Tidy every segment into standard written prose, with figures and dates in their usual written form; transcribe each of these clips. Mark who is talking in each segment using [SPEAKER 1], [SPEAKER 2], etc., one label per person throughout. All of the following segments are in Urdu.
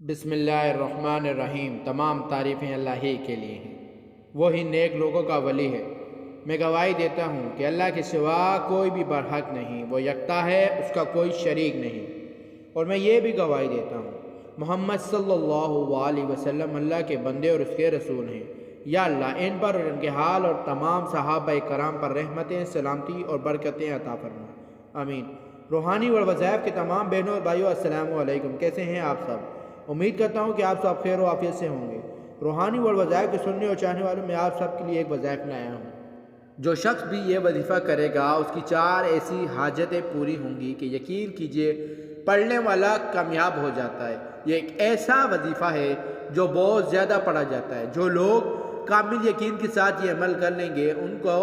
[SPEAKER 1] بسم اللہ الرحمن الرحیم۔ تمام تعریفیں اللہ ہی کے لیے ہیں، وہی نیک لوگوں کا ولی ہے۔ میں گواہی دیتا ہوں کہ اللہ کے سوا کوئی بھی برحق نہیں، وہ یکتا ہے، اس کا کوئی شریک نہیں۔ اور میں یہ بھی گواہی دیتا ہوں محمد صلی اللہ علیہ وسلم اللہ کے بندے اور اس کے رسول ہیں۔ یا اللہ ان پر اور ان کے حال اور تمام صحابہ کرام پر رحمتیں، سلامتی اور برکتیں عطا فرما، آمین۔ روحانی اور وظائف کے تمام بہنوں اور بھائیوں، السلام علیکم۔ کیسے ہیں آپ سب؟ امید کرتا ہوں کہ آپ سب خیر و عافیت سے ہوں گے۔ روحانی اور وظائف کے سننے اور چاہنے والوں میں آپ سب کے لیے ایک وظائف لایا ہوں۔ جو شخص بھی یہ وظیفہ کرے گا اس کی 4 ایسی حاجتیں پوری ہوں گی کہ یقین کیجئے پڑھنے والا کامیاب ہو جاتا ہے۔ یہ ایک ایسا وظیفہ ہے جو بہت زیادہ پڑھا جاتا ہے۔ جو لوگ کامل یقین کے ساتھ یہ عمل کر لیں گے ان کو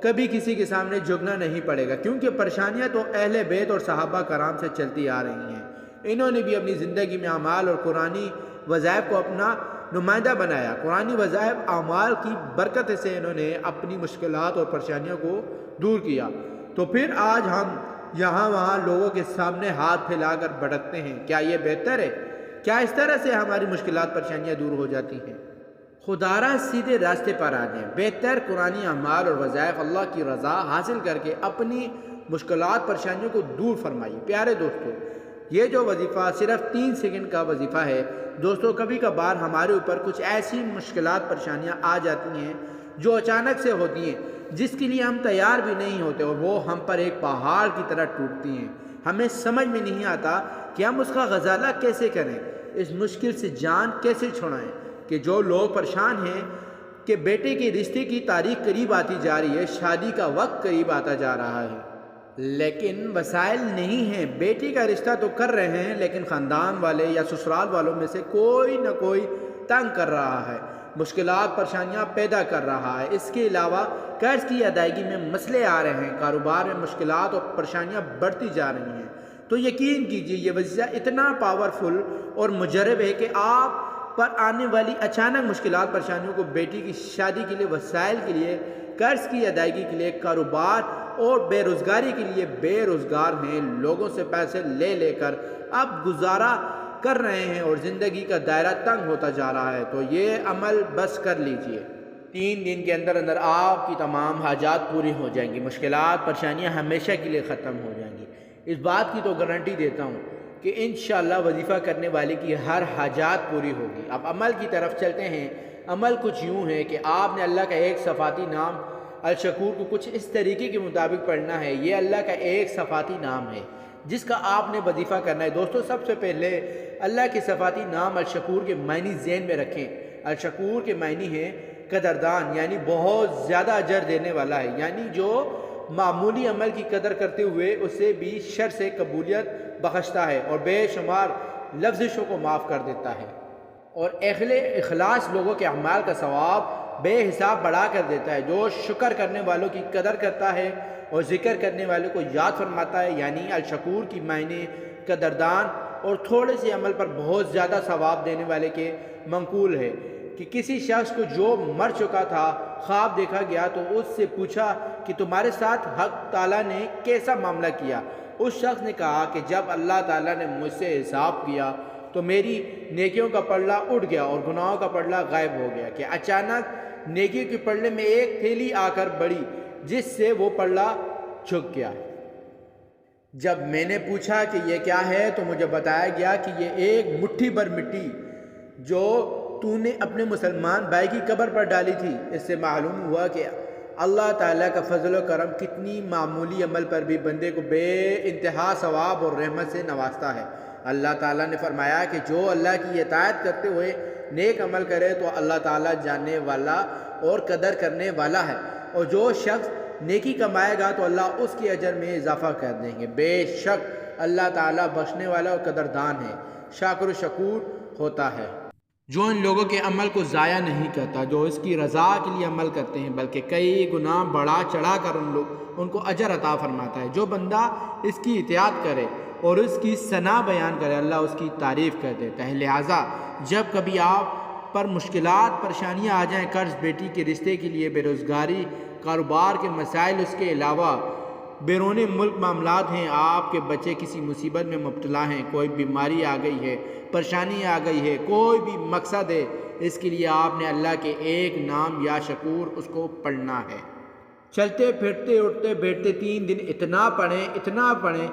[SPEAKER 1] کبھی کسی کے سامنے جھکنا نہیں پڑے گا، کیونکہ پریشانیاں تو اہل بیت اور صحابہ کرام سے چلتی آ رہی ہیں۔ انہوں نے بھی اپنی زندگی میں اعمال اور قرآنی وظائف کو اپنا نمائندہ بنایا۔ قرآنی وظائف اعمال کی برکت سے انہوں نے اپنی مشکلات اور پریشانیوں کو دور کیا، تو پھر آج ہم یہاں وہاں لوگوں کے سامنے ہاتھ پھیلا کر بھٹکتے ہیں۔ کیا یہ بہتر ہے؟ کیا اس طرح سے ہماری مشکلات پریشانیاں دور ہو جاتی ہیں؟ خدا را سیدھے راستے پر آ جائیں۔ بہتر قرآنی اعمال اور وظائف اللہ کی رضا حاصل کر کے اپنی مشکلات پریشانیوں کو دور فرمائیے۔ پیارے دوستو، یہ جو وظیفہ صرف 3 سیکنڈ کا وظیفہ ہے دوستو، کبھی کبھار ہمارے اوپر کچھ ایسی مشکلات پریشانیاں آ جاتی ہیں جو اچانک سے ہوتی ہیں، جس کے لیے ہم تیار بھی نہیں ہوتے، اور وہ ہم پر ایک پہاڑ کی طرح ٹوٹتی ہیں۔ ہمیں سمجھ میں نہیں آتا کہ ہم اس کا غزالہ کیسے کریں، اس مشکل سے جان کیسے چھڑائیں۔ کہ جو لوگ پریشان ہیں کہ بیٹے کے رشتے کی تاریخ قریب آتی جا رہی ہے، شادی کا وقت قریب آتا جا رہا ہے، لیکن وسائل نہیں ہیں۔ بیٹی کا رشتہ تو کر رہے ہیں لیکن خاندان والے یا سسرال والوں میں سے کوئی نہ کوئی تنگ کر رہا ہے، مشکلات پریشانیاں پیدا کر رہا ہے۔ اس کے علاوہ قرض کی ادائیگی میں مسئلے آ رہے ہیں، کاروبار میں مشکلات اور پریشانیاں بڑھتی جا رہی ہیں، تو یقین کیجیے یہ وظیفہ اتنا پاورفل اور مجرب ہے کہ آپ پر آنے والی اچانک مشکلات پریشانیوں کو بیٹی کی شادی کے لیے، وسائل کے لیے، قرض کی ادائیگی کے لیے، کاروبار اور بے روزگاری کے لیے بے روزگار ہیں، لوگوں سے پیسے لے لے کر اب گزارا کر رہے ہیں اور زندگی کا دائرہ تنگ ہوتا جا رہا ہے، تو یہ عمل بس کر لیجئے۔ 3 دن کے اندر اندر آپ کی تمام حاجات پوری ہو جائیں گی، مشکلات پریشانیاں ہمیشہ کے لیے ختم ہو جائیں گی۔ اس بات کی تو گارنٹی دیتا ہوں کہ انشاءاللہ وظیفہ کرنے والے کی ہر حاجات پوری ہوگی۔ اب عمل کی طرف چلتے ہیں۔ عمل کچھ یوں ہے کہ آپ نے اللہ کا ایک صفاتی نام الشکور کو کچھ اس طریقے کے مطابق پڑھنا ہے۔ یہ اللہ کا ایک صفاتی نام ہے جس کا آپ نے وظیفہ کرنا ہے۔ دوستو، سب سے پہلے اللہ کے صفاتی نام الشکور کے معنی ذہن میں رکھیں۔ الشکور کے معنی ہے قدردان، یعنی بہت زیادہ اجر دینے والا ہے، یعنی جو معمولی عمل کی قدر کرتے ہوئے اسے بھی شر سے قبولیت بخشتا ہے اور بے شمار لفزشوں کو معاف کر دیتا ہے، اور اہل اخلاص لوگوں کے اعمال کا ثواب بے حساب بڑھا کر دیتا ہے۔ جو شکر کرنے والوں کی قدر کرتا ہے اور ذکر کرنے والوں کو یاد فرماتا ہے، یعنی الشکور کی معنی قدردان اور تھوڑے سے عمل پر بہت زیادہ ثواب دینے والے کے منقول ہے۔ کہ کسی شخص کو جو مر چکا تھا خواب دیکھا گیا تو اس سے پوچھا کہ تمہارے ساتھ حق تعالیٰ نے کیسا معاملہ کیا؟ اس شخص نے کہا کہ جب اللہ تعالیٰ نے مجھ سے حساب کیا تو میری نیکیوں کا پلڑا اٹھ گیا اور گناہوں کا پلڑا غائب ہو گیا، کہ اچانک نیکیوں کے پلڑے میں ایک تھیلی آ کر بڑھی جس سے وہ پلڑا جھک گیا۔ جب میں نے پوچھا کہ یہ کیا ہے تو مجھے بتایا گیا کہ یہ ایک مٹھی بھر مٹی جو تو نے اپنے مسلمان بھائی کی قبر پر ڈالی تھی۔ اس سے معلوم ہوا کہ اللہ تعالیٰ کا فضل و کرم کتنی معمولی عمل پر بھی بندے کو بے انتہا ثواب اور رحمت سے نوازتا ہے۔ اللہ تعالیٰ نے فرمایا کہ جو اللہ کی اطاعت کرتے ہوئے نیک عمل کرے تو اللہ تعالیٰ جاننے والا اور قدر کرنے والا ہے، اور جو شخص نیکی کمائے گا تو اللہ اس کے اجر میں اضافہ کر دیں گے۔ بے شک اللہ تعالیٰ بخشنے والا اور قدردان ہے، شاکر و شکور ہوتا ہے۔ جو ان لوگوں کے عمل کو ضائع نہیں کرتا جو اس کی رضا کے لیے عمل کرتے ہیں، بلکہ کئی گنا بڑھا چڑھا کر ان کو اجر عطا فرماتا ہے۔ جو بندہ اس کی اطاعت کرے اور اس کی ثنا بیان کرے، اللہ اس کی تعریف کر دیتا ہے۔ لہٰذا جب کبھی آپ پر مشکلات پریشانیاں آ جائیں، قرض، بیٹی کے رشتے کے لیے بے روزگاری، کاروبار کے مسائل، اس کے علاوہ بیرون ملک معاملات ہیں، آپ کے بچے کسی مصیبت میں مبتلا ہیں، کوئی بیماری آ گئی ہے، پریشانی آ گئی ہے، کوئی بھی مقصد ہے، اس کے لیے آپ نے اللہ کے ایک نام یا شکور اس کو پڑھنا ہے۔ چلتے پھرتے اٹھتے بیٹھتے 3 دن اتنا پڑھیں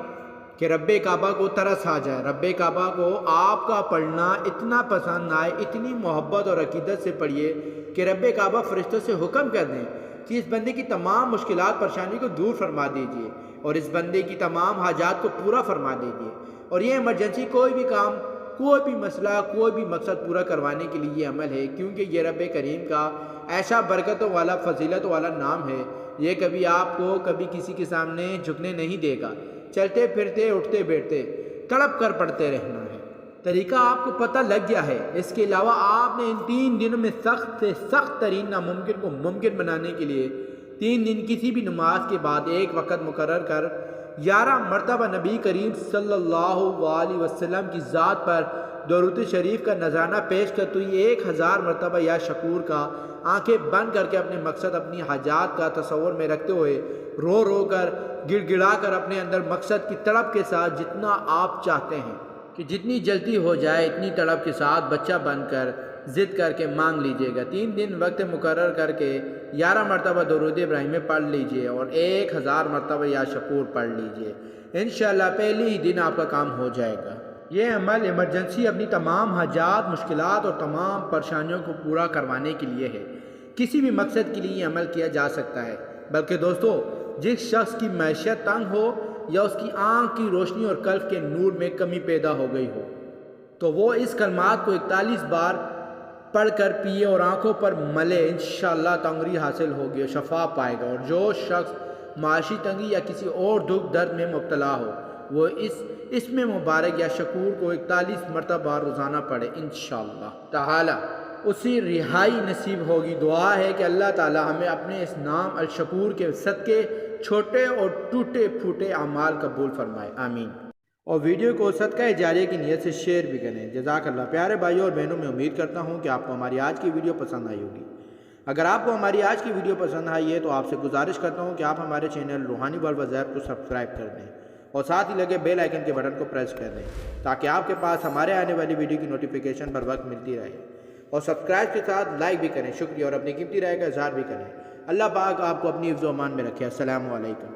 [SPEAKER 1] کہ رب کعبہ کو ترس آ جائے، رب کعبہ کو آپ کا پڑھنا اتنا پسند آئے، اتنی محبت اور عقیدت سے پڑھیے کہ رب کعبہ فرشتوں سے حکم کر دیں کہ اس بندے کی تمام مشکلات پریشانی کو دور فرما دیجئے اور اس بندے کی تمام حاجات کو پورا فرما دیجئے۔ اور یہ ایمرجنسی کوئی بھی کام، کوئی بھی مسئلہ، کوئی بھی مقصد پورا کروانے کے لیے یہ عمل ہے، کیونکہ یہ رب کریم کا ایسا برکتوں والا، فضیلت والا نام ہے، یہ کبھی آپ کو کبھی کسی کے سامنے جھکنے نہیں دے گا۔ چلتے پھرتے اٹھتے بیٹھتے تڑپ کر پڑھتے رہنا ہے۔ طریقہ آپ کو پتہ لگ گیا ہے۔ اس کے علاوہ آپ نے ان 3 دنوں میں سخت سے سخت ترین ناممکن کو ممکن بنانے کے لیے 3 دن کسی بھی نماز کے بعد ایک وقت مقرر کر 11 مرتبہ نبی کریم صلی اللہ علیہ وسلم کی ذات پر درود شریف کا نذرانہ پیش کر تو یہ 1000 مرتبہ یا شکور کا آنکھیں بند کر کے اپنے مقصد، اپنی حاجات کا تصور میں رکھتے ہوئے رو رو کر، گڑ گڑا کر اپنے اندر مقصد کی تڑپ کے ساتھ جتنا آپ چاہتے ہیں کہ جتنی جلدی ہو جائے اتنی تڑپ کے ساتھ بچہ بن کر ضد کر کے مانگ لیجئے گا۔ 3 دن وقت مقرر کر کے 11 مرتبہ درود ابراہیمی پڑھ لیجئے اور 1000 مرتبہ یا شکور پڑھ لیجئے۔ انشاءاللہ پہلے ہی دن آپ کا کام ہو جائے گا۔ یہ عمل ایمرجنسی اپنی تمام حاجات، مشکلات اور تمام پریشانیوں کو پورا کروانے کے لیے ہے۔ کسی بھی مقصد کے لیے یہ عمل کیا جا سکتا ہے، بلکہ دوستو جس شخص کی معیشت تنگ ہو یا اس کی آنکھ کی روشنی اور قلب کے نور میں کمی پیدا ہو گئی ہو تو وہ اس کلمات کو 41 بار پڑھ کر پیے اور آنکھوں پر ملے، انشاءاللہ تنگری حاصل ہوگی اور شفا پائے گا۔ اور جو شخص معاشی تنگی یا کسی اور دکھ درد میں مبتلا ہو وہ اس میں مبارک یا شکور کو 41 مرتبہ روزانہ پڑھے، انشاءاللہ تعالی اسی رہائی نصیب ہوگی۔ دعا ہے کہ اللہ تعالی ہمیں اپنے اس نام الشکور کے صدقے چھوٹے اور ٹوٹے پھوٹے اعمال قبول فرمائے، آمین۔ اور ویڈیو کو صدقہ جاریہ کی نیت سے شیئر بھی کریں۔ جزاک اللہ۔ پیارے بھائیوں اور بہنوں، میں امید کرتا ہوں کہ آپ کو ہماری آج کی ویڈیو پسند آئی ہوگی۔ اگر آپ کو ہماری آج کی ویڈیو پسند آئی ہے تو آپ سے گزارش کرتا ہوں کہ آپ ہمارے چینل روحانی ورلڈ وظائف کو سبسکرائب کر دیں اور ساتھ ہی لگے بیل آئیکن کے بٹن کو پریس کر دیں تاکہ آپ کے پاس ہمارے آنے والی ویڈیو کی نوٹیفیکیشن بر وقت ملتی رہے، اور سبسکرائب کے ساتھ لائک بھی کریں۔ شکریہ، اور اپنی قیمتی رائے کا اظہار بھی کریں۔ اللہ پاک آپ کو اپنی حفظ و امان میں رکھے۔ السلام علیکم۔